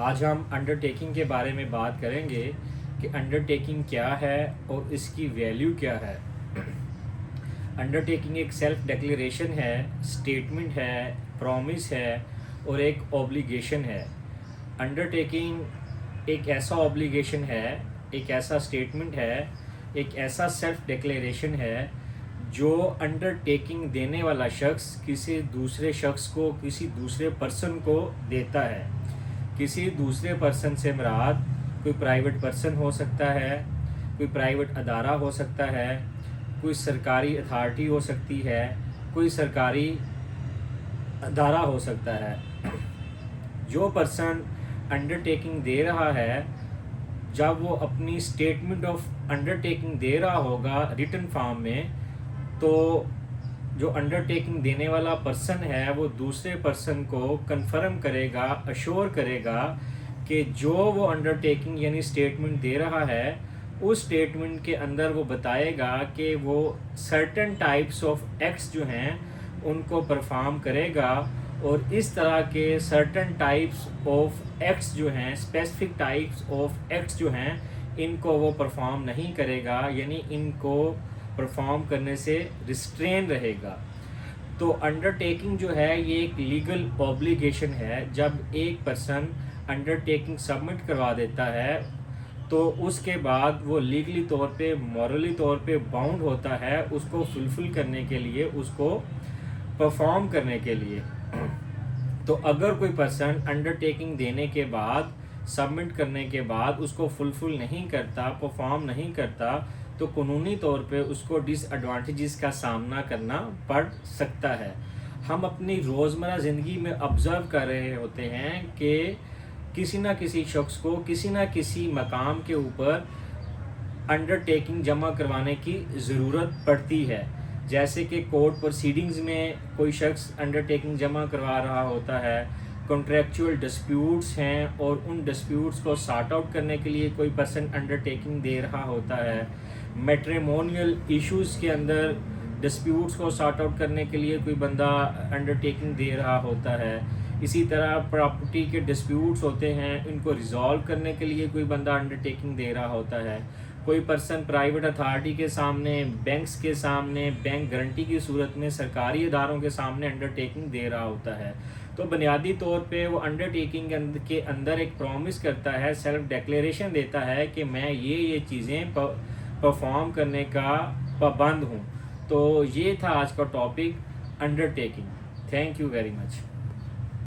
آج ہم انڈرٹیکنگ کے بارے میں بات کریں گے کہ انڈرٹیکنگ کیا ہے اور اس کی ویلیو کیا ہے۔ انڈرٹیکنگ ایک سیلف ڈیکلیریشن ہے، اسٹیٹمنٹ ہے، پرومس ہے اور ایک اوبلیگیشن ہے۔ انڈرٹیکنگ ایک ایسا اوبلیگیشن ہے، ایک ایسا اسٹیٹمنٹ ہے، ایک ایسا سیلف ڈیکلیریشن ہے جو انڈرٹیکنگ دینے والا شخص کسی دوسرے شخص کو، کسی دوسرے پرسن کو دیتا ہے۔ کسی دوسرے پرسن سے مراد کوئی پرائیویٹ پرسن ہو سکتا ہے، کوئی پرائیویٹ ادارہ ہو سکتا ہے، کوئی سرکاری اتھارٹی ہو سکتی ہے، کوئی سرکاری ادارہ ہو سکتا ہے۔ جو پرسن انڈرٹیکنگ دے رہا ہے، جب وہ اپنی اسٹیٹمنٹ آف انڈرٹیکنگ دے رہا ہوگا ریٹن فارم میں، تو جو انڈرٹیکنگ دینے والا پرسن ہے وہ دوسرے پرسن کو کنفرم کرے گا، اشور کرے گا کہ جو وہ انڈرٹیکنگ یعنی اسٹیٹمنٹ دے رہا ہے، اس اسٹیٹمنٹ کے اندر وہ بتائے گا کہ وہ سرٹن ٹائپس آف ایکٹس جو ہیں ان کو پرفارم کرے گا، اور اس طرح کے سرٹن ٹائپس آف ایکٹس جو ہیں، اسپیسیفک ٹائپس آف ایکٹس جو ہیں، ان کو وہ پرفارم نہیں کرے گا، یعنی ان کو پرفارم کرنے سے ریسٹرین رہے گا۔ تو انڈرٹیکنگ جو ہے یہ ایک لیگل اوبلیگیشن ہے۔ جب ایک پرسن انڈرٹیکنگ سبمٹ کروا دیتا ہے تو اس کے بعد وہ لیگلی طور پہ، مورلی طور پہ باؤنڈ ہوتا ہے اس کو فلفل کرنے کے لیے، اس کو پرفارم کرنے کے لیے۔ تو اگر کوئی پرسن انڈرٹیکنگ دینے کے بعد، سبمٹ کرنے کے بعد اس کو فلفل نہیں کرتا، پرفارم نہیں کرتا، تو قانونی طور پہ اس کو ڈس ایڈوانٹیجز کا سامنا کرنا پڑ سکتا ہے۔ ہم اپنی روزمرہ زندگی میں آبزرو کر رہے ہوتے ہیں کہ کسی نہ کسی شخص کو کسی نہ کسی مقام کے اوپر انڈرٹیکنگ جمع کروانے کی ضرورت پڑتی ہے۔ جیسے کہ کورٹ پروسیڈنگز میں کوئی شخص انڈرٹیکنگ جمع کروا رہا ہوتا ہے، کنٹریکچول ڈسپیوٹس ہیں اور ان ڈسپیوٹس کو سارٹ آؤٹ کرنے کے لیے کوئی پرسن انڈرٹیکنگ دے رہا ہوتا ہے، میٹریمونیل ایشوز کے اندر ڈسپیوٹس کو سارٹ آؤٹ کرنے کے لیے کوئی بندہ انڈرٹیکنگ دے رہا ہوتا ہے، اسی طرح پراپرٹی کے ڈسپیوٹس ہوتے ہیں، ان کو ریزالو کرنے کے لیے کوئی بندہ انڈرٹیکنگ دے رہا ہوتا ہے۔ کوئی پرسن پرائیویٹ اتھارٹی کے سامنے، بینکس کے سامنے، بینک گارنٹی کی صورت میں سرکاری اداروں کے سامنے انڈرٹیکنگ دے رہا ہوتا ہے۔ تو بنیادی طور پہ وہ انڈرٹیکنگ کے اندر ایک پرومس کرتا ہے، سیلف ڈیکلیریشن دیتا ہے کہ میں یہ چیزیں پرفارم کرنے کا پابند ہوں۔ تو یہ تھا آج کا topic, undertaking. Thank you very much.